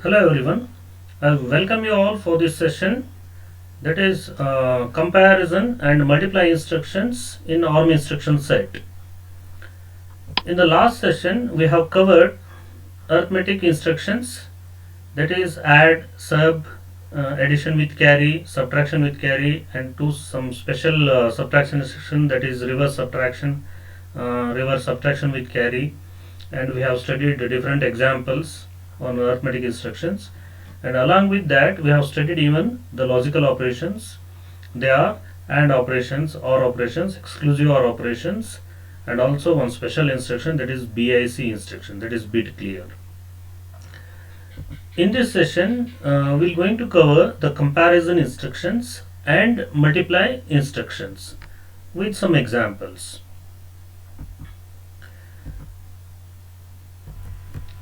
Hello everyone. I welcome you all for this session, that is comparison and multiply instructions in ARM instruction set. In the last session we have covered arithmetic instructions, that is add, sub, addition with carry, subtraction with carry, and to some special subtraction instruction, that is reverse subtraction with carry. And we have studied different examples on arithmetic instructions, and along with that we have studied even the logical operations. They are AND operations, OR operations, exclusive OR operations, and also one special instruction, that is BIC instruction, that is bit clear. In this session we're going to cover the comparison instructions and multiply instructions with some examples.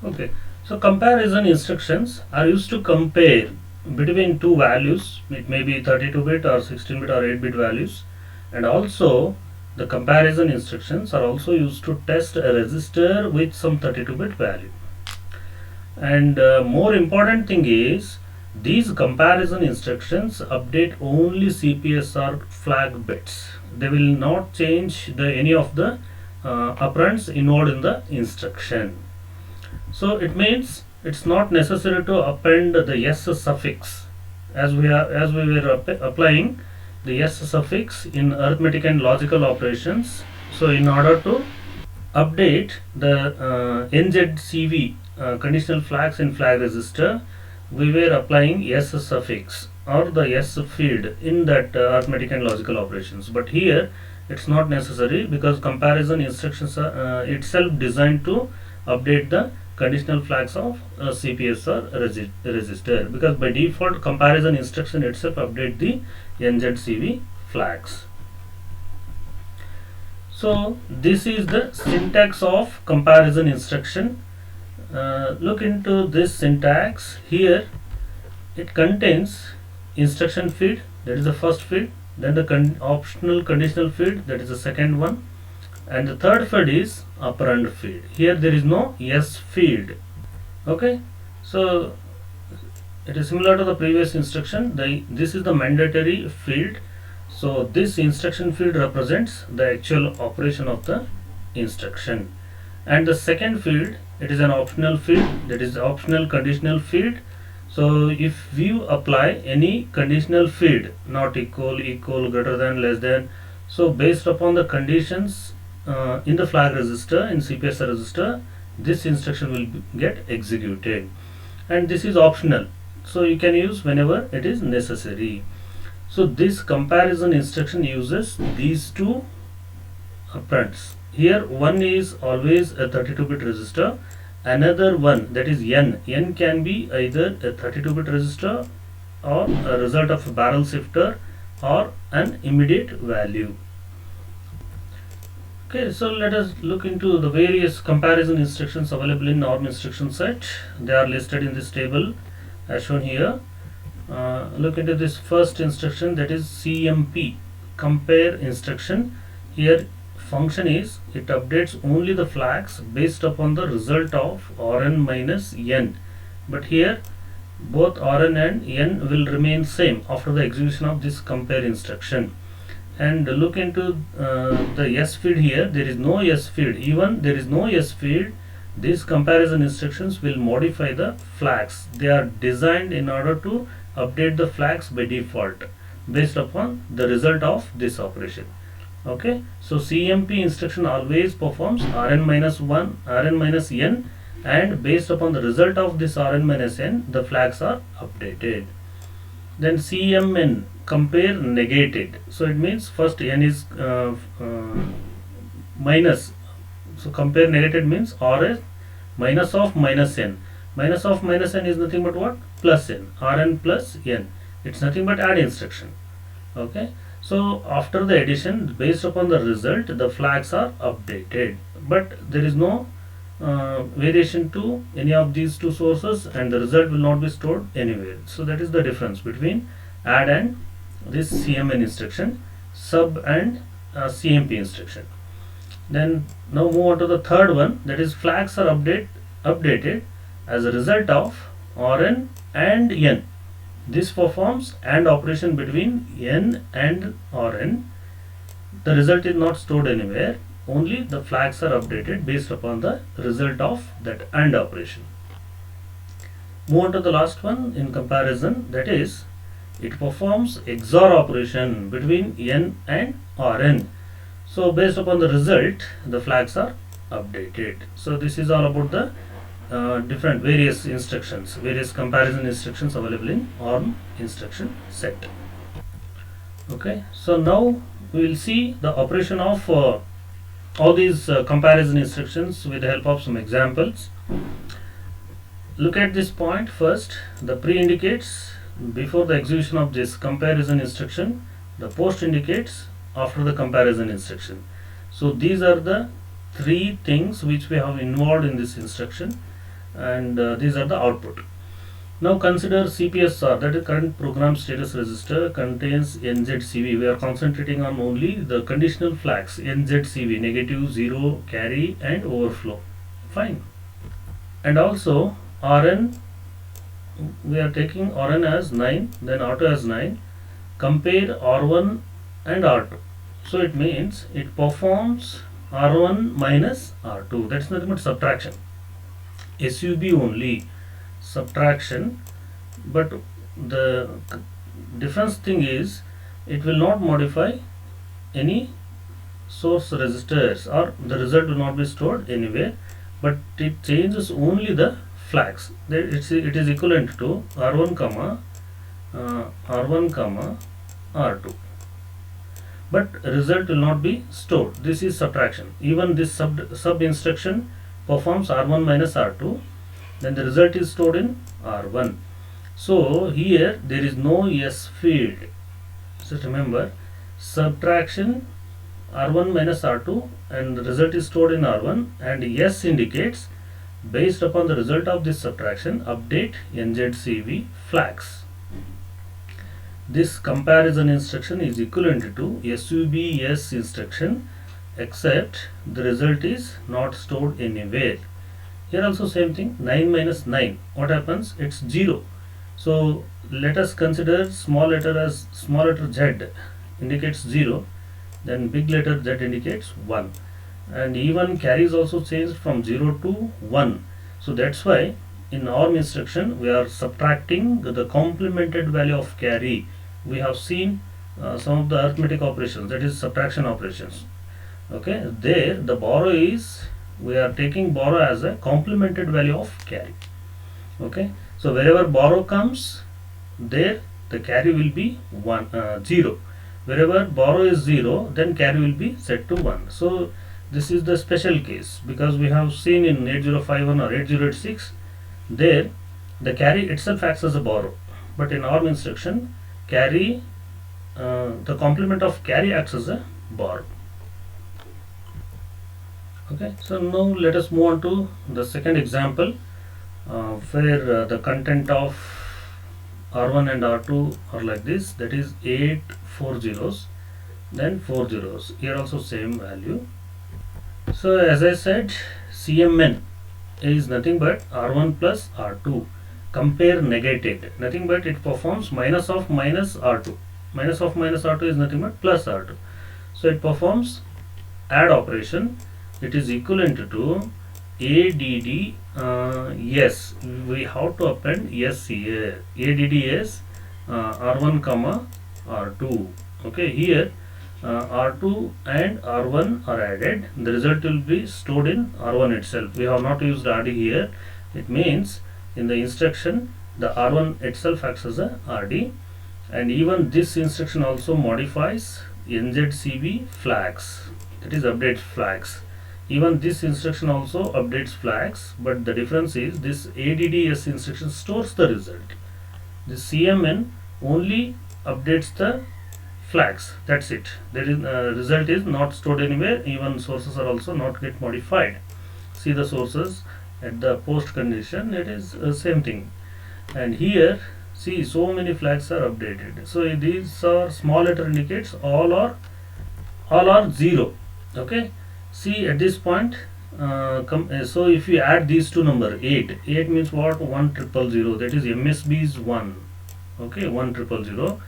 Okay, so comparison instructions are used to compare between two values. It may be 32-bit or 16-bit or 8-bit values, and also the comparison instructions are also used to test a register with some 32-bit value. And more important thing is, these comparison instructions update only CPSR flag bits. They will not change any of the operands involved in the instruction. So it means it's not necessary to append the s suffix, as we were applying the s suffix in arithmetic and logical operations. So in order to update the NZCV conditional flags in flag register, we were applying s suffix or the s field in that arithmetic and logical operations. But here it's not necessary, because comparison instructions are itself designed to update the conditional flags of CPSR register, because by default comparison instruction itself update the NZCV flags. So this is the syntax of comparison instruction. Look into this syntax. Here it contains instruction field, that is the first field, then the optional conditional field, that is the second one, and the third field is operand field. Here there is no s field. Okay, so it is similar to the previous instruction. This is the mandatory field. So this instruction field represents the actual operation of the instruction, and the second field, it is an optional field, that is the optional conditional field. So if you apply any conditional field, not equal, equal, greater than, less than, so based upon the conditions in the flag register, in CPSR register, this instruction will get executed, and this is optional, so you can use whenever it is necessary. So this comparison instruction uses these two operands. Here one is always a 32-bit register, another one, that is n can be either a 32-bit register or a result of a barrel shifter or an immediate value. Okay, so let us look into the various comparison instructions available in ARM instruction set. They are listed in this table as shown here. Look into this first instruction, that is CMP, compare instruction. Here function is, it updates only the flags based upon the result of Rn minus n, but here both Rn and n will remain same after the execution of this compare instruction. And look into the s field. Here there is no s field. Even there is no s field, these comparison instructions will modify the flags. They are designed in order to update the flags by default based upon the result of this operation. Okay, so CMP instruction always performs Rn minus 1, Rn minus n, and based upon the result of this Rn minus n, the flags are updated. Then CMN, compare negated. So it means first n is minus, so compare negated means Rs minus of minus n. Minus of minus n is nothing but what? Plus n. Rn plus n. It's nothing but add instruction. Okay, so after the addition, based upon the result, the flags are updated, but there is no variation to any of these two sources, and the result will not be stored anywhere. So that is the difference between add and this CMN instruction, sub and CMP instruction. Then now move on to the third one, that is flags are updated as a result of Rn and N. This performs AND operation between N and Rn. The result is not stored anywhere, only the flags are updated based upon the result of that AND operation. Move on to the last one in comparison, that is, it performs XOR operation between N and Rn. So based upon the result, the flags are updated. So this is all about the different various instructions, various comparison instructions available in ARM instruction set. Okay, so now we will see the operation of all these comparison instructions with the help of some examples. Look at this point first. The pre indicates before the execution of this comparison instruction, the post indicates after the comparison instruction. So these are the three things which we have involved in this instruction, and these are the output. Now consider CPSR, that is current program status register, contains NZCV. We are concentrating on only the conditional flags NZCV, negative, 0, carry and overflow. Fine. And also Rn, we are taking Rn as 9, then R2 as 9. Compare R1 and R2. So it means it performs R1 minus R2. That is nothing but subtraction. SUB only, subtraction. But the difference thing is, it will not modify any source registers, or the result will not be stored anywhere, but it changes only the flags. It is equivalent to R1 comma R1 comma R2, but result will not be stored. This is subtraction. Even this sub instruction performs R1 minus R2, then the result is stored in R1. So here there is no S field. So remember, subtraction R1 minus R2 and the result is stored in R1, and S indicates based upon the result of this subtraction, update NZCV flags. This comparison instruction is equivalent to SUBS instruction, except the result is not stored anywhere. Here also same thing, 9 minus 9. What happens? It's 0. So let us consider small letter as small letter Z indicates 0, then big letter Z indicates 1. And even carry is also changed from 0 to 1. So that's why in ARM instruction we are subtracting the complemented value of carry. We have seen some of the arithmetic operations, that is subtraction operations. Okay, there the borrow is, we are taking borrow as a complemented value of carry. Okay, so wherever borrow comes, there the carry will be 0. Wherever borrow is 0, then carry will be set to 1. So this is the special case, because we have seen in 8051 or 8086, there the carry itself acts as a borrow, but in ARM instruction, carry, the complement of carry acts as a borrow. Okay, so now let us move on to the second example, where the content of R1 and R2 are like this, that is 8 4 zeros, then 4 zeros. Here also same value. So as I said, CMN is nothing but R1 plus R2. Compare negated, nothing but it performs minus of minus R2. Minus of minus R2 is nothing but plus R2. So it performs add operation. It is equivalent to ADD yes. We have to append yes here. ADD yes R1 comma R2. Okay, here R2 and R1 are added. The result will be stored in R1 itself. We have not used RD here. It means in the instruction the R1 itself acts as a RD, and even this instruction also modifies NZCV flags, that is update flags. Even this instruction also updates flags, but the difference is this ADDS instruction stores the result. The CMN only updates the flags. That's it. There is result is not stored anywhere. Even sources are also not get modified. See the sources at the post condition. It is same thing. And here see so many flags are updated. So these are small letter indicates all are 0. Okay. See at this point So if you add these two number 8 means what? 1000, that is MSB is 1. Okay, 1000.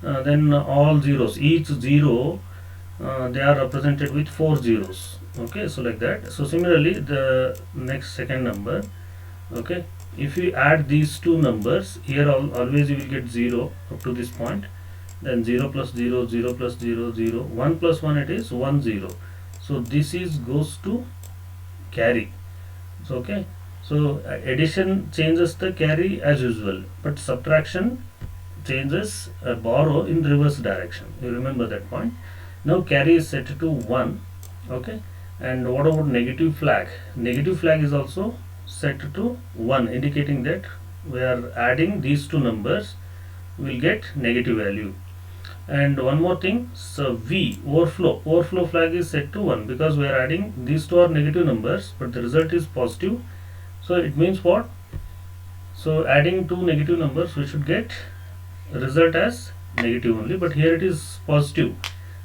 Then all zeros, each zero, they are represented with 4 zeros. Okay, so like that. So similarly the next second number, okay, if you add these two numbers here, always you will get 0 up to this point, then 0 plus 0, 0 plus 0, 0, 1 plus 1, it is 1 0. So this is goes to carry. So okay, so addition changes the carry as usual, but subtraction changes borrow in reverse direction. You remember that point. Now carry is set to 1. Okay, and what about negative flag? Negative flag is also set to 1, indicating that we are adding these two numbers, will get negative value. And one more thing, so V, overflow flag is set to 1, because we are adding these two are negative numbers but the result is positive. So it means what? So adding two negative numbers, we should get result as negative only, but here it is positive.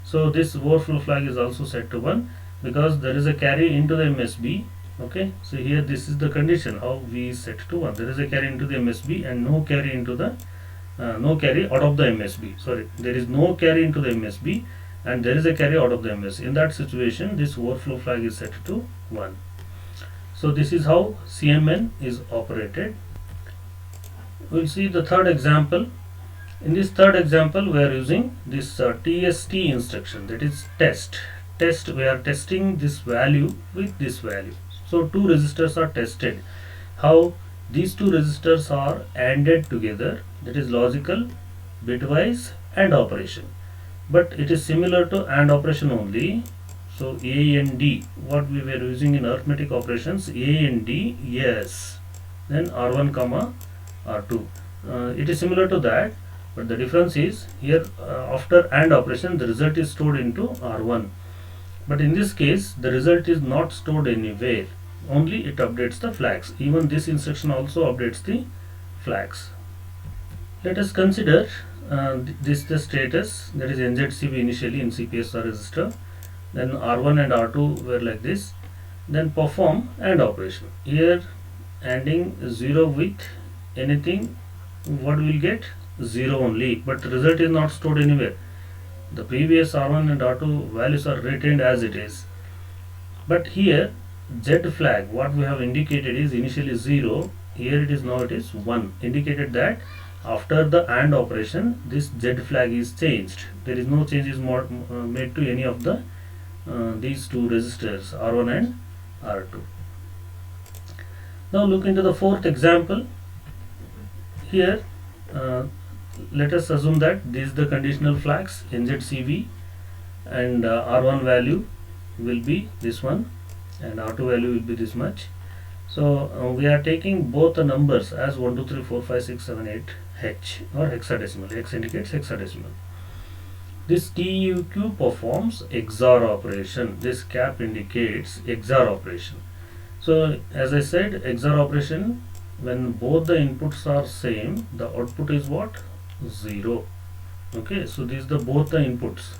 So this overflow flag is also set to 1, because there is a carry into the MSB. Okay, so here this is the condition how V is set to 1. There is a carry into the MSB and no carry into the no carry out of the MSB. Sorry, there is no carry into the MSB and there is a carry out of the MSB. In that situation, this overflow flag is set to 1. So this is how CMN is operated. We will see the third example. In this third example, we are using this TST instruction, that is test. We are testing this value with this value. So two resistors are tested. How? These two resistors are ANDed together, that is logical, bitwise and operation. But it is similar to AND operation only. So A and D, what we were using in arithmetic operations, A and D, yes. Then R1 comma R2. It is similar to that, but the difference is here after AND operation the result is stored into R1. But in this case the result is not stored anywhere. Only it updates the flags. Even this instruction also updates the flags. Let us consider this the status, that is NZCV initially in CPSR register. Then R1 and R2 were like this. Then perform AND operation. Here ANDing 0 with anything, what we will get? 0 only, but the result is not stored anywhere. The previous R1 and R2 values are retained as it is. But here Z flag, what we have indicated is initially 0, here it is now it is 1, indicated that after the AND operation this Z flag is changed. There is no changes made to any of the these two resistors R1 and R2. Now look into the fourth example. Here let us assume that this is the conditional flags NZCV, and R1 value will be this one and R2 value will be this much. So we are taking both the numbers as 1 2 3 4 5 6 7 8 H or hexadecimal. X indicates hexadecimal. This TUQ performs XOR operation. This cap indicates XOR operation. So as I said, XOR operation, when both the inputs are same, the output is what? 0. Okay, so these are both the inputs.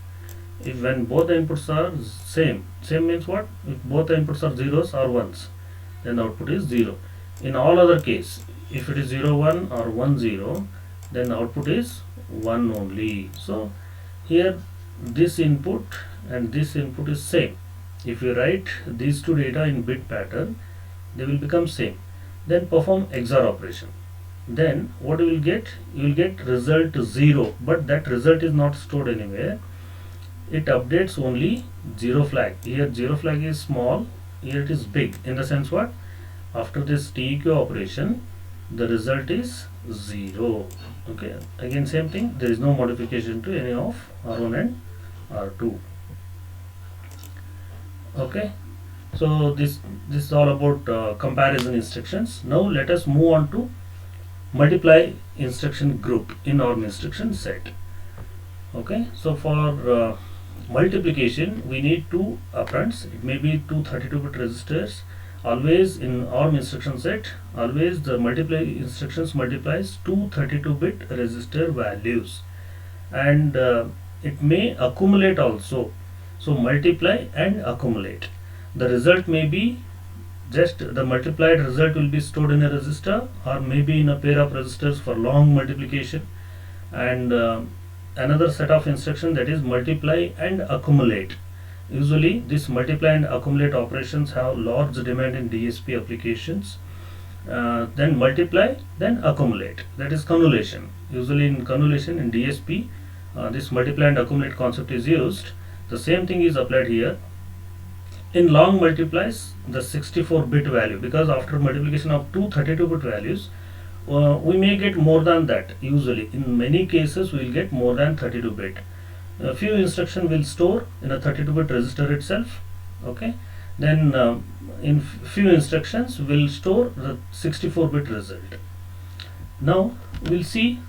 If when both the inputs are same means what? If both the inputs are zeros or ones, then the output is 0. In all other case, if it is 0 1 or 1 0, then the output is 1 only. So here this input and this input is same. If you write these two data in bit pattern, they will become same. Then perform XOR operation. Then what you will get? You will get result 0, but that result is not stored anywhere. It updates only 0 flag. Here 0 flag is small, here it is big. In the sense what? After this TEQ operation, the result is 0. Okay, again same thing, there is no modification to any of R1 and R2. Okay, so this is all about comparison instructions. Now let us move on to multiply instruction group in our instruction set. Okay, so for multiplication we need two operands. It may be two 32-bit registers. Always in ARM instruction set, always the multiply instructions multiplies two 32-bit register values, and it may accumulate also. So multiply and accumulate. the result may be just the multiplied result will be stored in a register, or maybe in a pair of registers for long multiplication, and another set of instruction, that is multiply and accumulate. Usually this multiply and accumulate operations have large demand in DSP applications. Then multiply, then accumulate, that is cannulation. Usually in cannulation in DSP, this multiply and accumulate concept is used. The same thing is applied here. In long multiplies, the 64-bit value, because after multiplication of two 32-bit values, we may get more than that. Usually in many cases we will get more than 32-bit. A few instruction will store in a 32-bit register itself. Okay, then in few instructions will store the 64-bit result. Now we'll see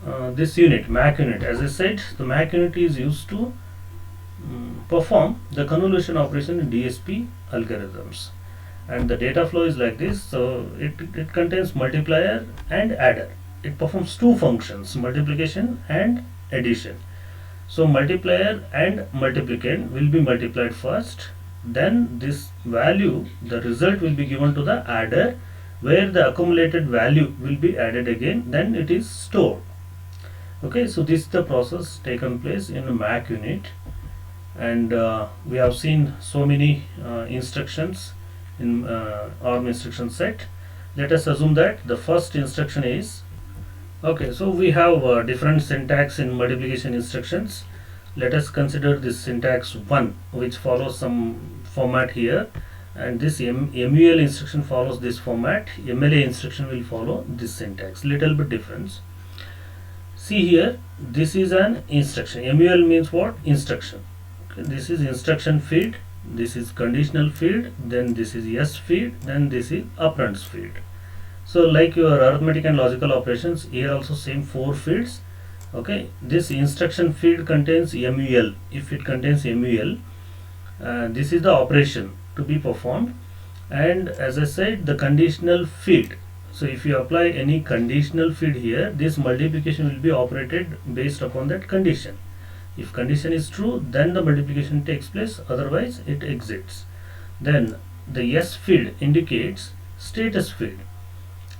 this unit, MAC unit. As I said, the MAC unit is used to perform the cannulation operation in DSP algorithms, and the data flow is like this. So it contains multiplier and adder. It performs two functions, multiplication and addition. So multiplier and multiplicand will be multiplied first, then this value, the result, will be given to the adder, where the accumulated value will be added again, then it is stored. Okay, so this is the process taken place in a MAC unit, and we have seen so many instructions in ARM instruction set. Let us assume that the first instruction is, okay, so we have different syntax in multiplication instructions. Let us consider this syntax 1, which follows some format here, and this MUL instruction follows this format. MLA instruction will follow this syntax, little bit difference. See here, this is an instruction. MUL means what? Instruction. Okay, this is instruction feed, this is conditional feed, then this is yes feed, then this is operands feed. So like your arithmetic and logical operations, here also same 4 feeds. Okay, this instruction feed contains MUL. If it contains MUL, this is the operation to be performed. And as I said, the conditional feed. So if you apply any conditional feed here, this multiplication will be operated based upon that condition. If condition is true, then the multiplication takes place, otherwise it exits. Then the yes feed indicates status feed.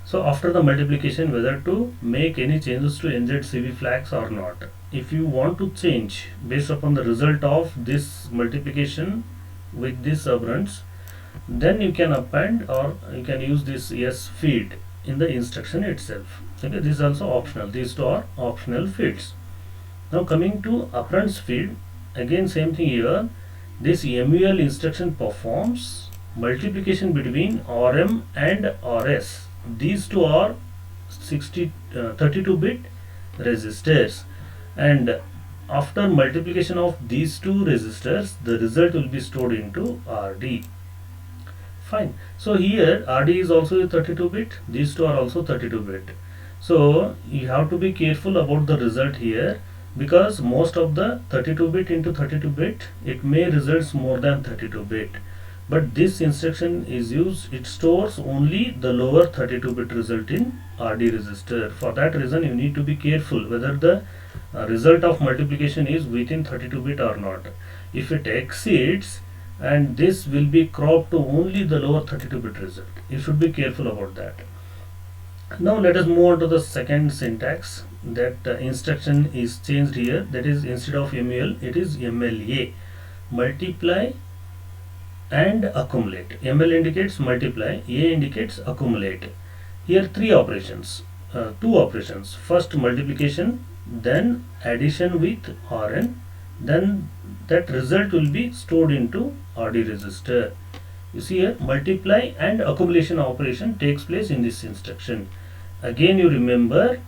So after the multiplication, whether to make any changes to NZCV flags or not. If you want to change based upon the result of this multiplication with this operands, then you can append or you can use this yes feed in the instruction itself. Okay, this is also optional. These two are optional feeds. Now coming to operands feed, again same thing here. This MUL instruction performs multiplication between RM and RS. These two are 32-bit registers, and after multiplication of these two registers, the result will be stored into RD. Fine. So here RD is also a 32-bit. These two are also 32-bit. So you have to be careful about the result here, because most of the 32-bit into 32-bit, it may results more than 32-bit. But this instruction is used, it stores only the lower 32-bit result in RD register. For that reason, you need to be careful whether the result of multiplication is within 32-bit or not. If it exceeds, and this will be cropped to only the lower 32-bit result. You should be careful about that. Now let us move on to the second syntax. That instruction is changed here. That is, instead of MUL, it is MLA, multiply and accumulate. ML indicates multiply, A indicates accumulate. Here two operations. First multiplication, then addition with Rn, then that result will be stored into RD register. You see here, multiply and accumulation operation takes place in this instruction. Again you remember,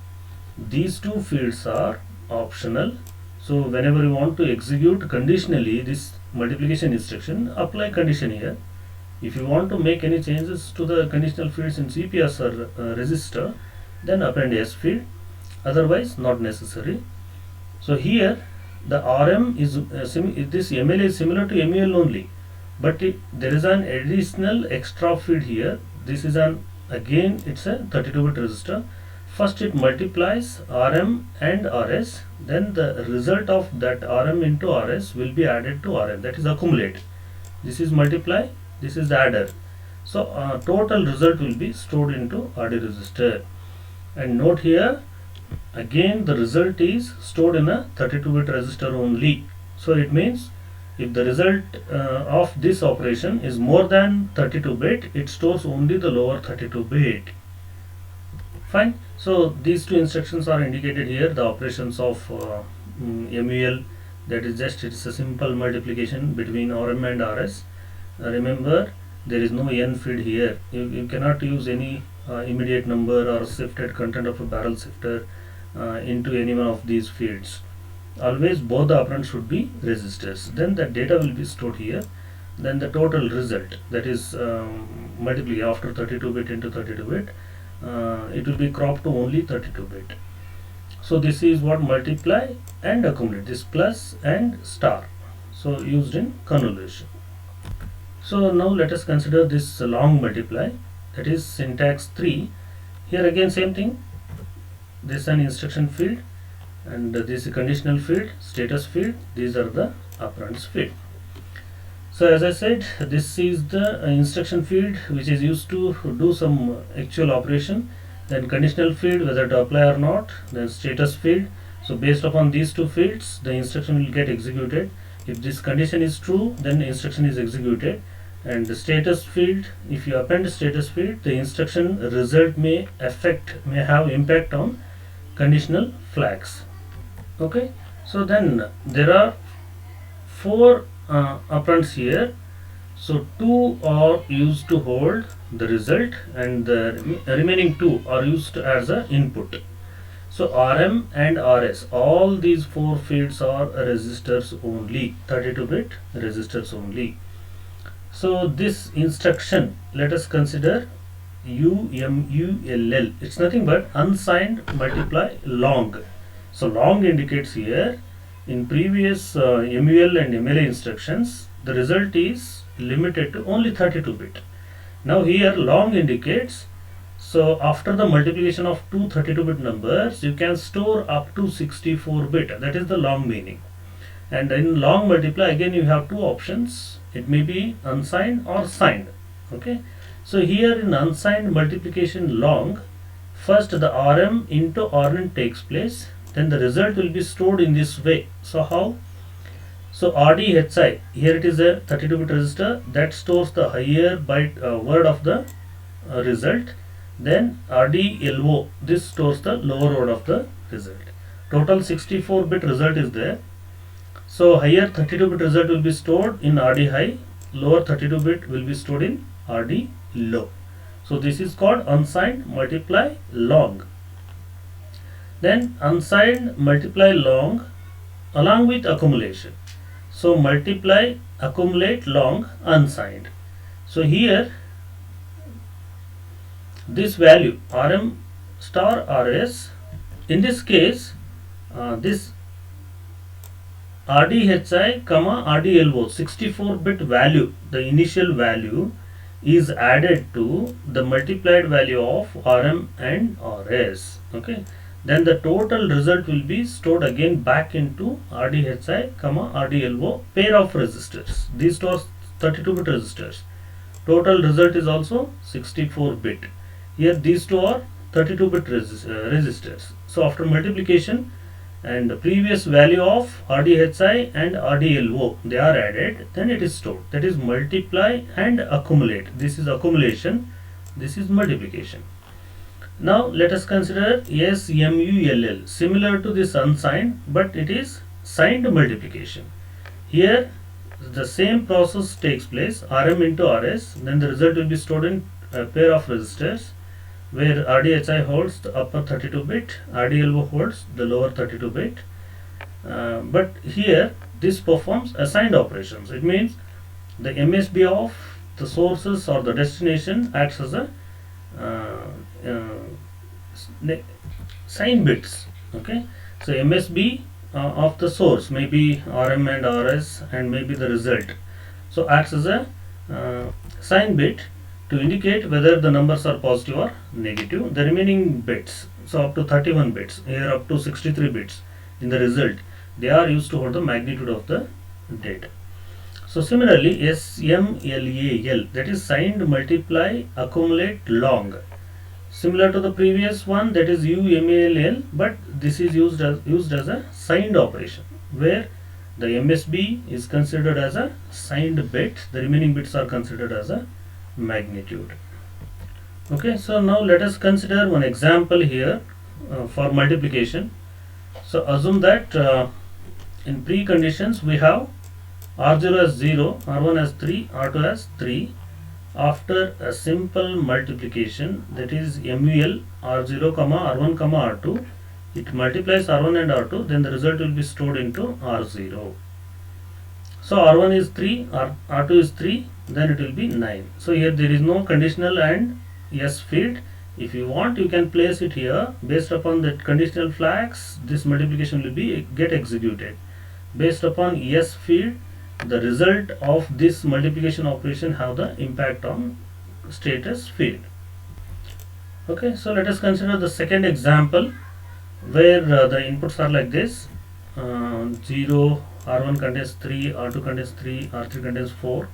these two fields are optional. So whenever you want to execute conditionally this multiplication instruction, apply condition here. If you want to make any changes to the conditional fields in CPS or register, then append S field, otherwise not necessary. So here the RM is this ML is similar to MUL only, but there is an additional extra field here. This is again it's a 32-bit register. First it multiplies RM and RS, then the result of that RM into RS will be added to RM, that is accumulate. this is multiply, this is the adder. So total result will be stored into RD register. And note here, again the result is stored in a 32-bit register only. So it means if the result of this operation is more than 32-bit, it stores only the lower 32-bit. Fine. So these two instructions are indicated here, the operations of MUL, that is just, it's a simple multiplication between RM and RS. Remember, there is no n feed here. You cannot use any immediate number or shifted content of a barrel shifter into any one of these feeds. Always both the operands should be registers. Then the data will be stored here. Then the total result, that is multiply after 32-bit into 32-bit, it will be cropped to only 32-bit. So this is what multiply and accumulate, this plus and star, so used in convolution. So now let us consider this long multiply, that is syntax 3. Here again same thing, this is an instruction field and this is a conditional field, status field, these are the operands field. So as I said, this is the instruction field which is used to do some actual operation, then conditional field whether to apply or not, then status field. So based upon these two fields, the instruction will get executed. If this condition is true, then the instruction is executed. And the status field, if you append status field, the instruction result may have impact on conditional flags. Okay, so then there are 4 operands here. So 2 are used to hold the result and the remaining 2 are used as a input. So RM and RS, all these 4 fields are registers only, 32-bit registers only. So this instruction, let us consider UMULL. It's nothing but unsigned multiply long. So long indicates here, in previous MUL and MLA instructions, the result is limited to only 32-bit. Now here long indicates, so after the multiplication of two 32-bit numbers, you can store up to 64-bit. That is the long meaning. And in long multiply, again you have 2 options. It may be unsigned or signed. Okay. So here in unsigned multiplication long, first the RM into RN takes place. Then the result will be stored in this way. So how? So RDHI, here it is a 32-bit register that stores the higher byte word of the result. Then RDLO, this stores the lower word of the result. Total 64-bit result is there. So higher 32-bit result will be stored in RD high, lower 32-bit will be stored in RD low. So this is called unsigned multiply long. Then unsigned multiply long along with accumulation. So multiply, accumulate long, unsigned. So here this value RM star RS, in this case this RDHI comma RDLO 64-bit value, the initial value is added to the multiplied value of RM and RS. Okay. Then the total result will be stored again back into RDHI comma RDLO pair of registers. These stores 32-bit registers. Total result is also 64-bit. Here these two are 32-bit registers. So after multiplication and the previous value of RDHI and RDLO, they are added, then it is stored. That is multiply and accumulate. This is accumulation, this is multiplication. Now let us consider SMULL, similar to this unsigned, but it is signed multiplication. Here the same process takes place, RM into RS, then the result will be stored in a pair of registers where RDHI holds the upper 32-bit, RDLO holds the lower 32-bit. But here this performs assigned operations. It means the MSB of the sources or the destination acts as a sign bits. Okay, so MSB of the source may be RM and RS and maybe the result, so acts as a sign bit to indicate whether the numbers are positive or negative. The remaining bits, so up to 31 bits, here up to 63 bits in the result, they are used to hold the magnitude of the data. So similarly, SMLAL, that is signed, multiply, accumulate, long. Similar to the previous one, that is UMALL, but this is used as a signed operation, where the MSB is considered as a signed bit, the remaining bits are considered as a magnitude. Okay, so now let us consider one example here for multiplication. So assume that in preconditions we have R0 as 0, R1 as 3, R2 as 3. After a simple multiplication, that is MUL R0, R1, R2, it multiplies R1 and R2, then the result will be stored into R0. So R1 is 3, R2 is 3, then it will be 9. So here there is no conditional and yes field. If you want, you can place it here. Based upon that conditional flags, this multiplication will be get executed. Based upon yes field, the result of this multiplication operation have the impact on status field. Okay, so let us consider the second example, where the inputs are like this. 0, R1 contains 3, R2 contains 3, R3 contains 4.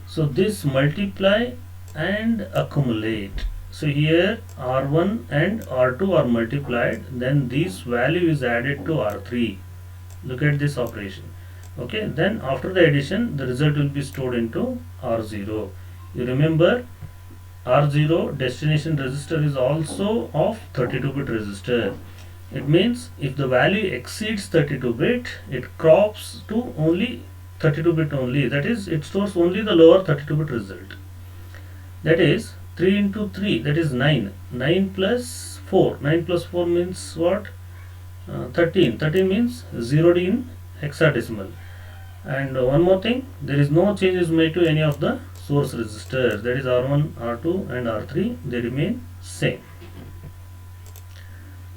So this multiply and accumulate. So here R1 and R2 are multiplied, then this value is added to R3. Look at this operation. Okay, then after the addition, the result will be stored into R0. You remember, R0 destination register is also of 32-bit register. It means if the value exceeds 32-bit, it crops to only 32-bit only. That is, it stores only the lower 32-bit result. That is 3 into 3, that is 9. 9 plus 4. 9 plus 4 means what? 13. 13 means zeroed in hexadecimal. And one more thing, there is no changes made to any of the source registers, that is R1, R2 and R3, they remain same.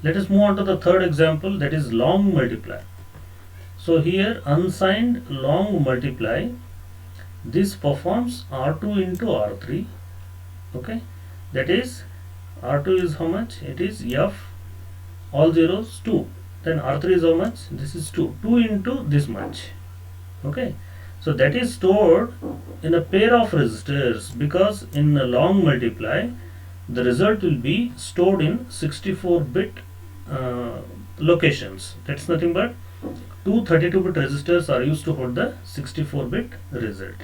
Let us move on to the third example, that is long multiply. So here unsigned long multiply, this performs R2 into R3. Okay, that is R2 is how much? It is F, all zeros 2. Then R3 is how much? This is 2. 2 into this much. Okay, so that is stored in a pair of registers, because in a long multiply the result will be stored in 64-bit locations. That's nothing but two 32-bit registers are used to hold the 64-bit result.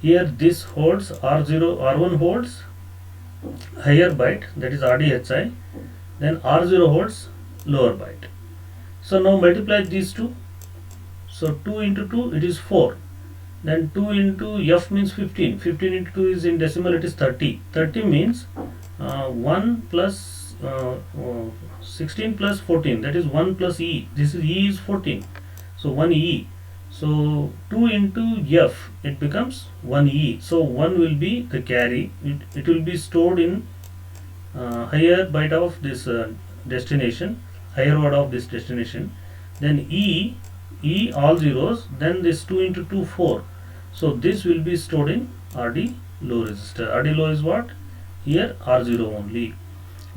Here this holds R0, R1 holds higher byte, that is RDHI, then R0 holds lower byte. So now multiply these two. So 2 into 2, it is 4. Then 2 into F means 15. 15 into 2 is in decimal, it is 30. 30 means 1 plus 16 plus 14, that is 1 plus E. This is E is 14. So 1 E. So 2 into F, it becomes 1 E. So 1 will be the carry. It will be stored in higher byte of this destination, higher word of this destination. Then E all zeros, then this 2 into 2, 4. So this will be stored in RD low register. RD low is what? Here R0 only.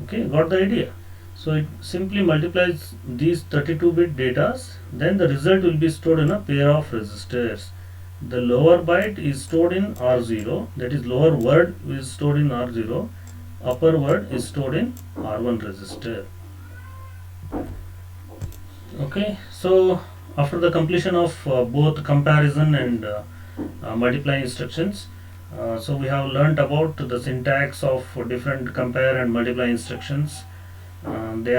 Okay, got the idea? So it simply multiplies these 32-bit datas, then the result will be stored in a pair of registers. The lower byte is stored in R0, that is lower word is stored in R0, upper word is stored in R1 register. Okay, so after the completion of both comparison and multiply instructions, so we have learnt about the syntax of different compare and multiply instructions. And we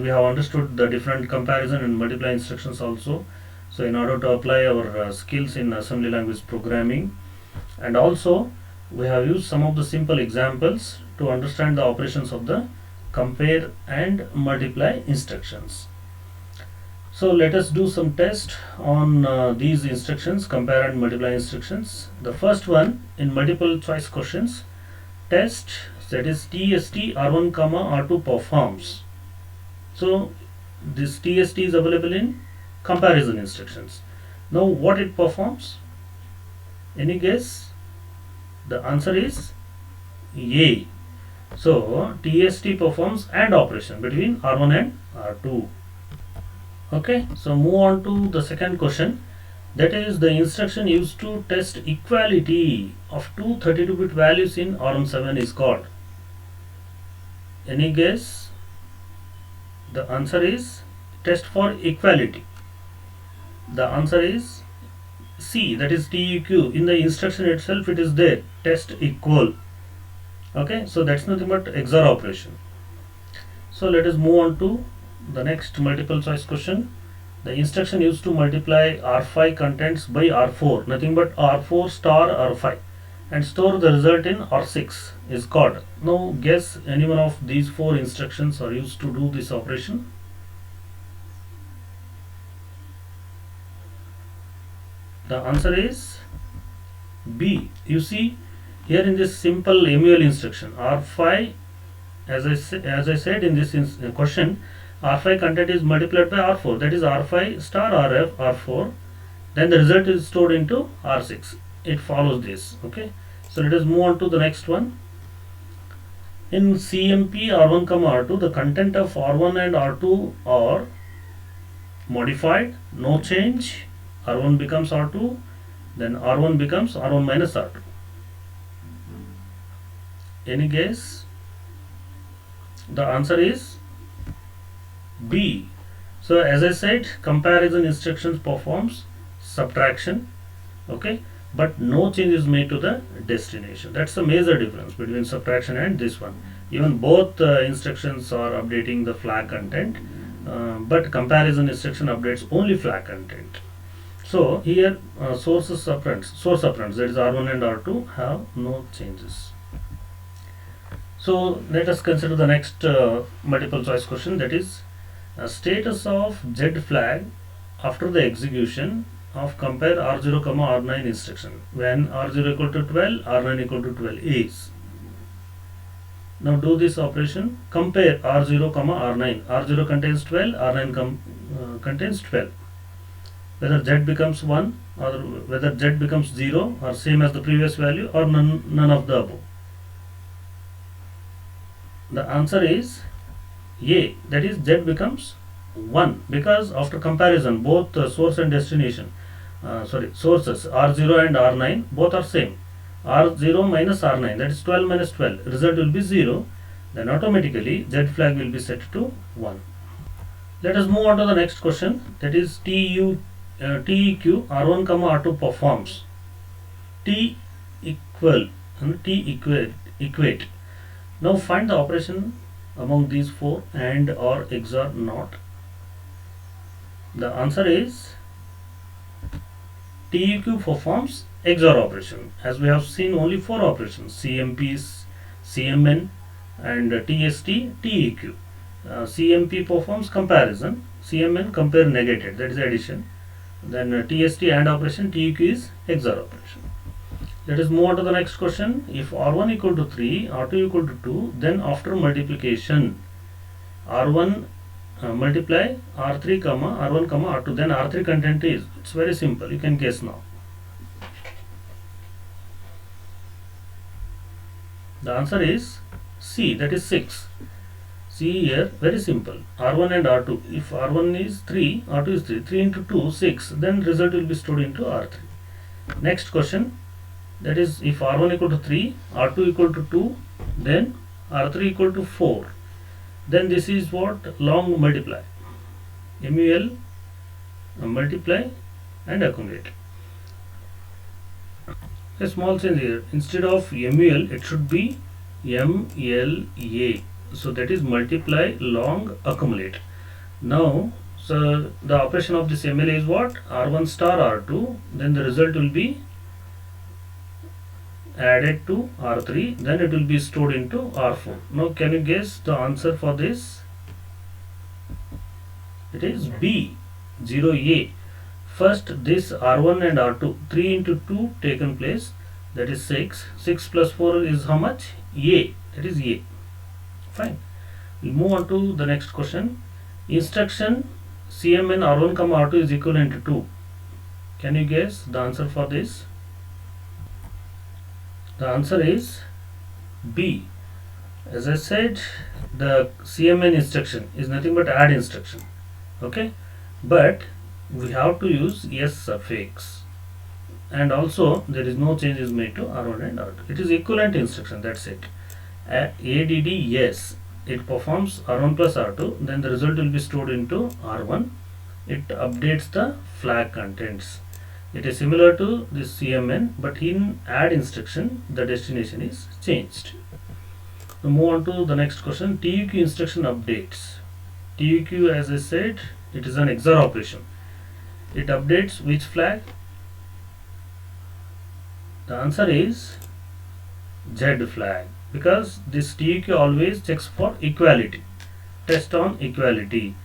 have understood the different comparison and multiply instructions also. So in order to apply our skills in assembly language programming, and also we have used some of the simple examples to understand the operations of the compare and multiply instructions. So let us do some test on these instructions, compare and multiply instructions. The first one, in multiple choice questions, test, that is TST R1, R2 performs. So this TST is available in comparison instructions. Now what it performs? Any guess? The answer is A. So TST performs AND operation between R1 and R2. Okay, so move on to the second question. That is the instruction used to test equality of two 32-bit values in ARM7 is called. Any guess? The answer is test for equality. The answer is C, that is TEQ. In the instruction itself it is there, test equal. Okay, so that's nothing but XOR operation. So let us move on to the next multiple choice question. The instruction used to multiply R5 contents by R4, nothing but R4 star R5, and store the result in R6 is called. Now guess any one of these four instructions are used to do this operation. The answer is B. You see here in this simple MUL instruction, R5, as I said in this question, R5 content is multiplied by R4, that is R5 star R4, then the result is stored into R6. It follows this. Okay, so let us move on to the next one. In CMP R1, R2, the content of R1 and R2 are modified, no change. R1 becomes R2, then R1 becomes R1 minus R2. Any guess? The answer is B. So as I said, comparison instructions performs subtraction, okay, but no change is made to the destination. That's the major difference between subtraction and this one. Even both instructions are updating the flag content, but comparison instruction updates only flag content. So here source operands, that is R1 and R2, have no changes. So let us consider the next multiple choice question, that is status of Z flag after the execution of compare R0, R9 instruction when R0 equal to 12, R9 equal to 12 is. Now do this operation, compare R0, R9. R0 contains 12, R9 contains 12. Whether Z becomes 1 or whether Z becomes 0 or same as the previous value or none of the above. The answer is A, that is Z becomes 1, because after comparison both source and destination, sources R0 and R9 both are same. R0 minus R9, that is 12 minus 12, result will be 0, then automatically Z flag will be set to 1. Let us move on to the next question, that is TEQ R1, R2 performs T equal and T equate. Now find the operation among these four and or XOR not. The answer is TEQ performs XOR operation. As we have seen only four operations, CMPs, CMN and TST, TEQ. CMP performs comparison, CMN compare negated, that is addition. Then TST AND operation, TEQ is XOR operation. Let us move on to the next question. If R1 equal to 3, R2 equal to 2, then after multiplication, R1 multiply R3, R1, R2, then R3 content is, it's very simple, you can guess now. The answer is C, that is 6. See here, very simple, R1 and R2. If R1 is 3, R2 is 3, 3 into 2, 6, then result will be stored into R3. Next question, that is if R1 equal to 3, R2 equal to 2, then R3 equal to 4. Then this is what? Long multiply. MUL multiply and accumulate. A small change here. Instead of MUL, it should be MLA. So that is multiply long accumulate. Now, so the operation of this MLA is what? R1 star R2. Then the result will be added to R3, then it will be stored into R4. Now can you guess the answer for this? It is B, 0A. First this R1 and R2, 3 into 2 taken place, that is 6. 6 plus 4 is how much? A, that is A. Fine. We'll move on to the next question. Instruction CMN R1, R2 is equivalent to 2. Can you guess the answer for this? The answer is B. As I said, the CMN instruction is nothing but add instruction. Okay, but we have to use S suffix, and also there is no change is made to R1 and R2. It is equivalent instruction, that's it. ADD yes, it performs R1 plus R2, then the result will be stored into R1. It updates the flag contents. It is similar to this CMN, but in add instruction the destination is changed. Now move on to the next question. TUQ instruction updates. TUQ, as I said, it is an XOR operation. It updates which flag? The answer is Z flag, because this TUQ always checks for equality, test on equality.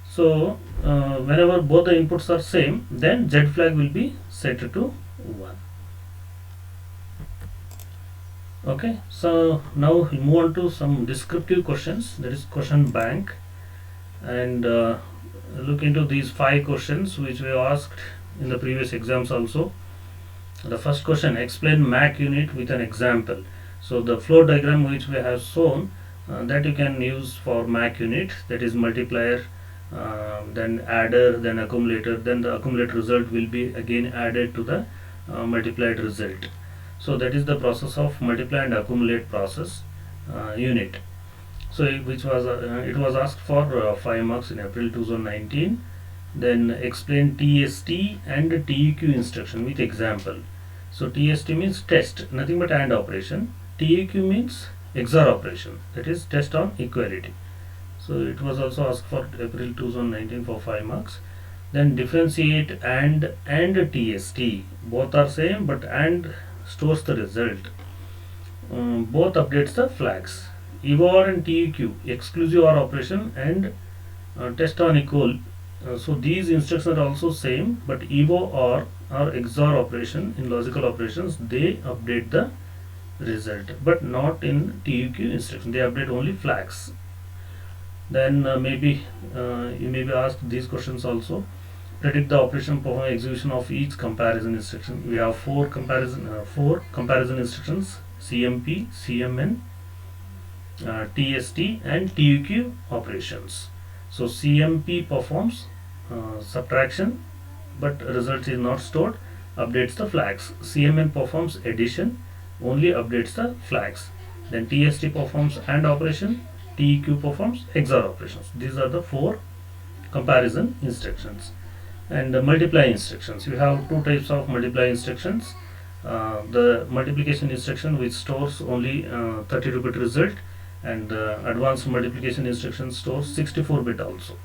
So whenever both the inputs are same, then Z flag will be set to 1. Okay, so now we move on to some descriptive questions, that is question bank, and look into these 5 questions which we asked in the previous exams also. The first question, explain MAC unit with an example. So the flow diagram which we have shown, that you can use for MAC unit, that is multiplier, then adder, then accumulator, then the accumulate result will be again added to the multiplied result. So that is the process of multiply and accumulate process unit. So it was asked for 5 marks in April 2019. Then explain TST and TEQ instruction with example. So TST means test, nothing but AND operation. TEQ means XOR operation, that is test on equality. So it was also asked for April 2019 for 5 marks. Then differentiate AND and TST. Both are same, but AND stores the result. Both updates the flags. EVOR and TEQ, exclusive OR operation and test on equal. So these instructions are also same, but EVO or XOR operation in logical operations, they update the result, but not in TEQ instruction. They update only flags. Then maybe you may be asked these questions also. Predict the operation perform execution of each comparison instruction. We have four comparison instructions: CMP, CMN, TST, and TEQ operations. So CMP performs subtraction, but result is not stored, updates the flags. CMN performs addition, only updates the flags. Then TST performs AND operation, TEQ performs XOR operations. These are the 4 comparison instructions. And the multiply instructions, you have 2 types of multiply instructions. The multiplication instruction which stores only 32-bit result, and advanced multiplication instruction stores 64-bit also.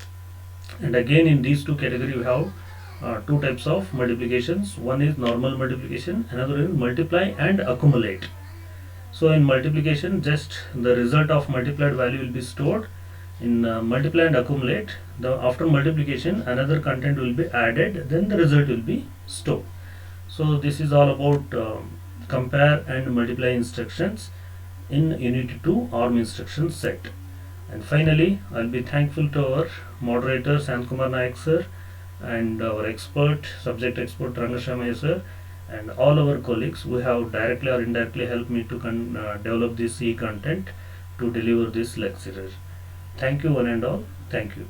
And again in these 2 categories we have 2 types of multiplications. One is normal multiplication, another is multiply and accumulate. So in multiplication, just the result of multiplied value will be stored. In multiply and accumulate, after multiplication another content will be added, then the result will be stored. So this is all about compare and multiply instructions in Unit 2 ARM instruction set. And finally, I'll be thankful to our moderator Sankumar Nayak sir, and our subject expert Rangashamaya sir, and all our colleagues who have directly or indirectly helped me to develop this content to deliver this lecture. Thank you one and all. Thank you.